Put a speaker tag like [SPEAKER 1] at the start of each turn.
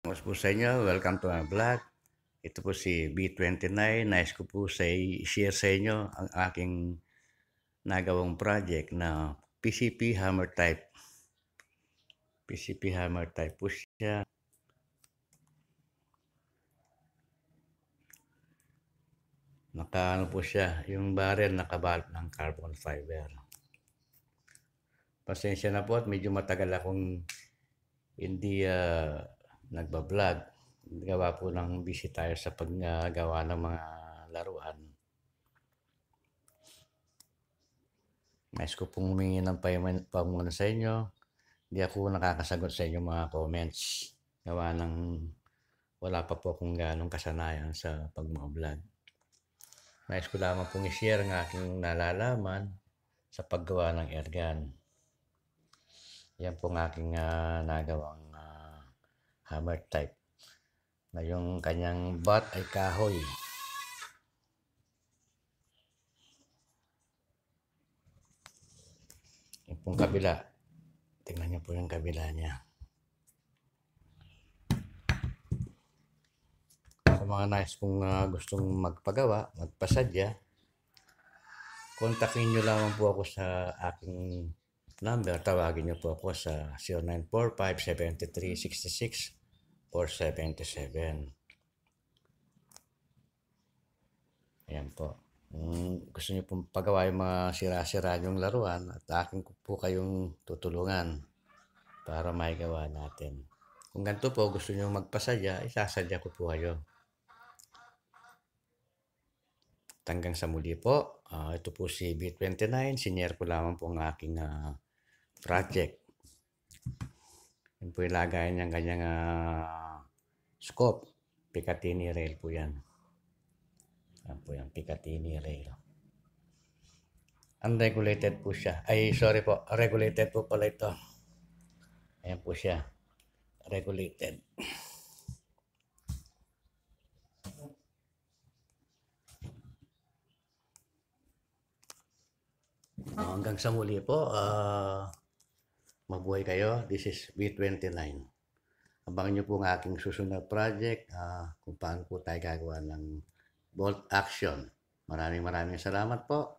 [SPEAKER 1] Kamusta po sa inyo? Welcome to my vlog. Ito po si B29. Nice ko po sa i-share sa inyo ang aking nagawang project na PCP hammer type. PCP hammer type po siya. Naka po siya, yung barrel nakabalot ng carbon fiber. Pasensya na po at medyo matagal akong hindi nagbablog. Gawa po ng busy tayo sa paggawa ng mga laruan. Nais ko pong humingi ng pamuna sa inyo. Hindi ako nakakasagot sa inyong mga comments. Gawa ng wala pa po akong ganong kasanayan sa pag-vlog. Nais ko lamang pong i-share ang aking nalalaman sa paggawa ng airgun. Yan pong aking nagawang hammer type. Na yung kanyang butt ay kahoy. Yung pong kabila. Tingnan niyo po yung kabila niya. Sa mga nais kung gustong magpagawa, magpasadya, kontakin nyo lamang po ako sa aking number. Tawagin nyo po ako sa 0945-7366-477. Ayan po. Gusto nyo pong pagawa yung mga sira-sira yung laruan at akin po kayong tutulungan para maigawa natin. Kung ganito po gusto nyo magpasadya, isasadya ko po kayo. Hanggang sa muli po. Ito po si B29. Sinare ko lamang po ang aking project. Yan po ilagay niyang kanyang scope. Picatinny rail po yan. Yan po yung Picatinny rail. Unregulated po siya. Ay, sorry po. Regulated po pala ito. Ayan po siya. Regulated. Hanggang sa muli po. Mabuhay kayo. This is B29. Abangan nyo po ang aking susunod project kung paano po tayo gagawa ng bolt action. Maraming salamat po.